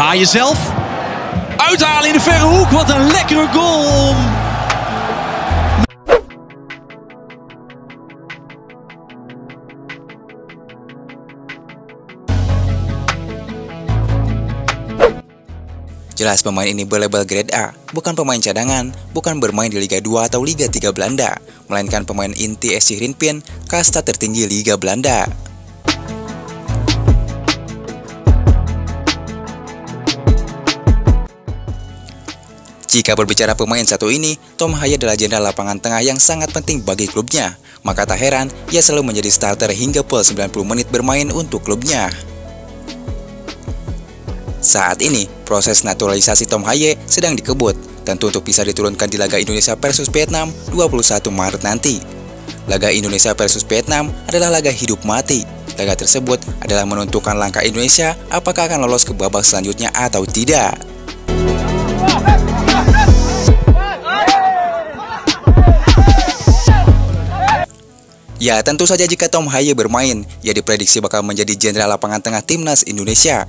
Haal jezelf. Uithalen in de verre hoek. Wat een lekkere goal. Jelas pemain ini berlabel grade A, bukan pemain cadangan, bukan bermain di Liga 2 atau Liga 3 Belanda, melainkan pemain inti SC Heerenveen, kasta tertinggi Liga Belanda. Jika berbicara pemain satu ini, Tom Hye adalah jenderal lapangan tengah yang sangat penting bagi klubnya, maka tak heran ia selalu menjadi starter hingga full 90 menit bermain untuk klubnya. Saat ini, proses naturalisasi Tom Hye sedang dikebut, tentu untuk bisa diturunkan di laga Indonesia versus Vietnam 21 Maret nanti. Laga Indonesia versus Vietnam adalah laga hidup mati. Laga tersebut adalah menentukan langkah Indonesia apakah akan lolos ke babak selanjutnya atau tidak. Ya, tentu saja jika Tom Hye bermain, ia diprediksi bakal menjadi jenderal lapangan tengah timnas Indonesia.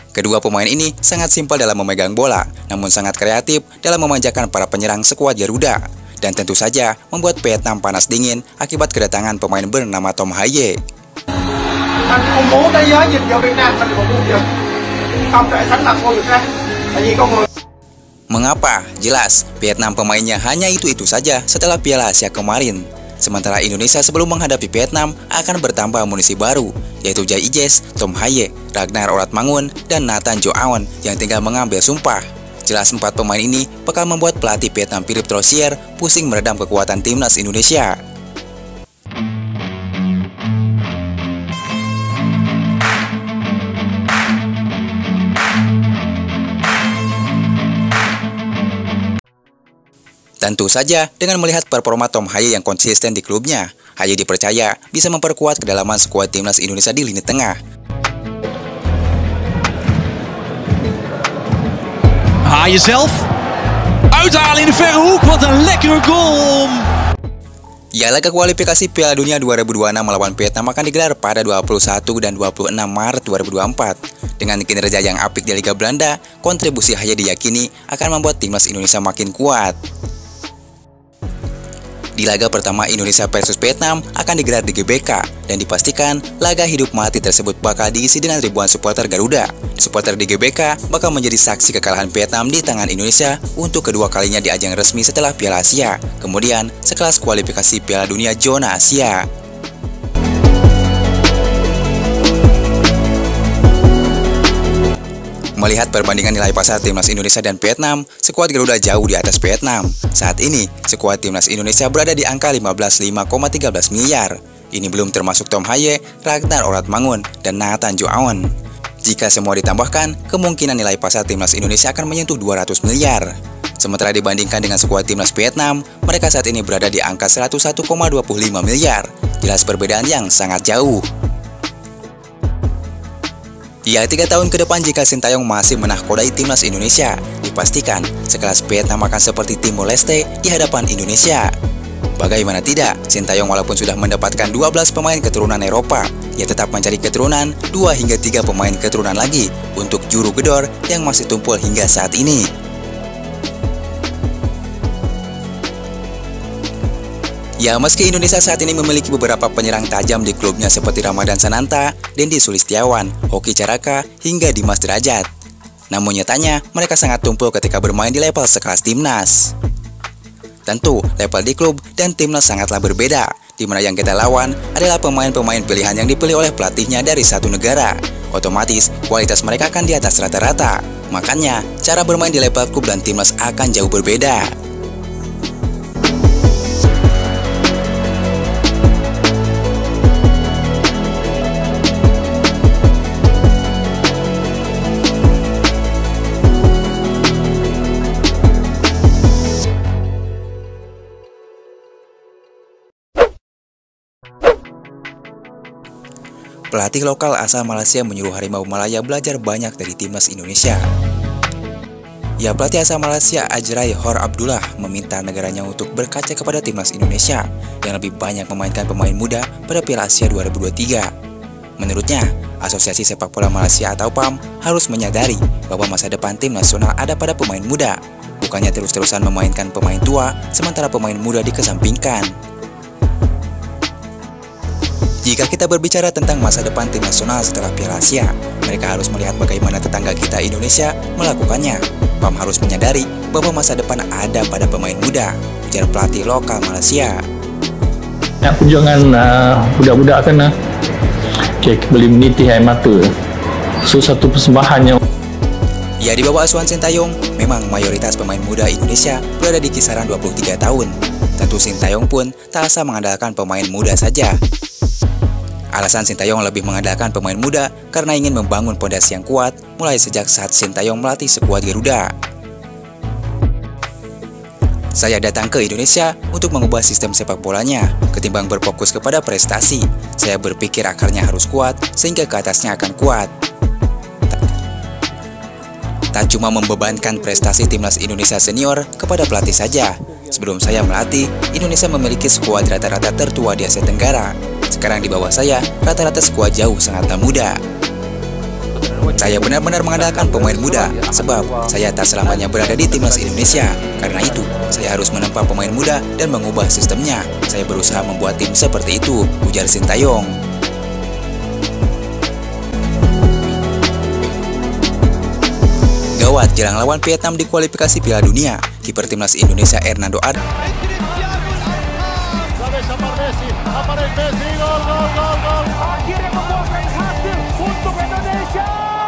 Kedua pemain ini sangat simpel dalam memegang bola, namun sangat kreatif dalam memanjakan para penyerang skuad Garuda. Dan tentu saja membuat Vietnam panas dingin akibat kedatangan pemain bernama Tom Hye. Mengapa? Jelas, Vietnam pemainnya hanya itu-itu saja setelah Piala Asia kemarin. Sementara Indonesia sebelum menghadapi Vietnam akan bertambah amunisi baru, yaitu Jai Ijes, Tom Hye, Ragnar Oratmangun, dan Nathan Jo Aon yang tinggal mengambil sumpah. Jelas 4 pemain ini bakal membuat pelatih Vietnam Philippe Troussier pusing meredam kekuatan timnas Indonesia. Tentu saja dengan melihat performa Tom Hye yang konsisten di klubnya, Hye dipercaya bisa memperkuat kedalaman skuad timnas Indonesia di lini tengah. Haal jezelf. Uithalen in de verre hoek. Wat een lekkere goal. Ya, laga kualifikasi Piala Dunia 2026 melawan Vietnam akan digelar pada 21 dan 26 Maret 2024. Dengan kinerja yang apik di Liga Belanda, kontribusi Hye diyakini akan membuat timnas Indonesia makin kuat. Di laga pertama Indonesia versus Vietnam akan digelar di GBK dan dipastikan laga hidup mati tersebut bakal diisi dengan ribuan supporter Garuda. Supporter di GBK bakal menjadi saksi kekalahan Vietnam di tangan Indonesia untuk kedua kalinya di ajang resmi setelah Piala Asia, kemudian sekelas kualifikasi Piala Dunia zona Asia. Melihat perbandingan nilai pasar timnas Indonesia dan Vietnam, skuad Garuda jauh di atas Vietnam. Saat ini, skuad timnas Indonesia berada di angka 15,13 miliar. Ini belum termasuk Tom Hye, Ragnar Oratmangun, dan Nathan Jo Aon. Jika semua ditambahkan, kemungkinan nilai pasar timnas Indonesia akan menyentuh 200 miliar. Sementara dibandingkan dengan skuad timnas Vietnam, mereka saat ini berada di angka 101,25 miliar. Jelas perbedaan yang sangat jauh. Ya, 3 tahun ke depan jika Sintayong masih menahkodai timnas Indonesia, dipastikan sekelas Vietnam akan seperti Timor Leste di hadapan Indonesia. Bagaimana tidak, Sintayong walaupun sudah mendapatkan 12 pemain keturunan Eropa, ia tetap mencari keturunan 2 hingga 3 pemain keturunan lagi untuk juru gedor yang masih tumpul hingga saat ini. Ya, meski Indonesia saat ini memiliki beberapa penyerang tajam di klubnya seperti Ramadan Sananta, Dendi Sulistiawan, Hoki Caraka, hingga Dimas Derajat. Namun nyatanya, mereka sangat tumpul ketika bermain di level sekelas timnas. Tentu, level di klub dan timnas sangatlah berbeda, di mana yang kita lawan adalah pemain-pemain pilihan yang dipilih oleh pelatihnya dari satu negara. Otomatis, kualitas mereka akan di atas rata-rata. Makanya, cara bermain di level klub dan timnas akan jauh berbeda. Pelatih lokal asal Malaysia menyuruh Harimau Malaya belajar banyak dari timnas Indonesia. Ya, pelatih asal Malaysia Ajrai Hor Abdullah meminta negaranya untuk berkaca kepada timnas Indonesia yang lebih banyak memainkan pemain muda pada Piala Asia 2023. Menurutnya, Asosiasi Sepak Bola Malaysia atau PAM harus menyadari bahwa masa depan tim nasional ada pada pemain muda, bukannya terus-terusan memainkan pemain tua sementara pemain muda dikesampingkan. Jika kita berbicara tentang masa depan tim nasional setelah Piala Asia, mereka harus melihat bagaimana tetangga kita Indonesia melakukannya. PAM harus menyadari bahwa masa depan ada pada pemain muda, ujar pelatih lokal Malaysia. Nak jangan budak-budak kena beli meniti air mata. So satu persembahannya. Ya, di bawah asuhan Sintayong, memang mayoritas pemain muda Indonesia berada di kisaran 23 tahun. Tentu Sintayong pun tak asal mengandalkan pemain muda saja. Alasan Sintayong lebih mengandalkan pemain muda karena ingin membangun pondasi yang kuat mulai sejak saat Sintayong melatih skuad Garuda. Saya datang ke Indonesia untuk mengubah sistem sepak bolanya. Ketimbang berfokus kepada prestasi, saya berpikir akarnya harus kuat sehingga ke atasnya akan kuat. Tak cuma membebankan prestasi timnas Indonesia senior kepada pelatih saja. Sebelum saya melatih, Indonesia memiliki skuad rata-rata tertua di Asia Tenggara. Sekarang di bawah saya, rata-rata skuad jauh sangatlah muda. Saya benar-benar mengandalkan pemain muda, sebab saya tak selamanya berada di timnas Indonesia. Karena itu, saya harus menempa pemain muda dan mengubah sistemnya. Saya berusaha membuat tim seperti itu, ujar Sintayong. Gawat jelang lawan Vietnam di kualifikasi Piala Dunia, kiper timnas Indonesia Hernando Art Akhirnya membuahkan hasil untuk Indonesia.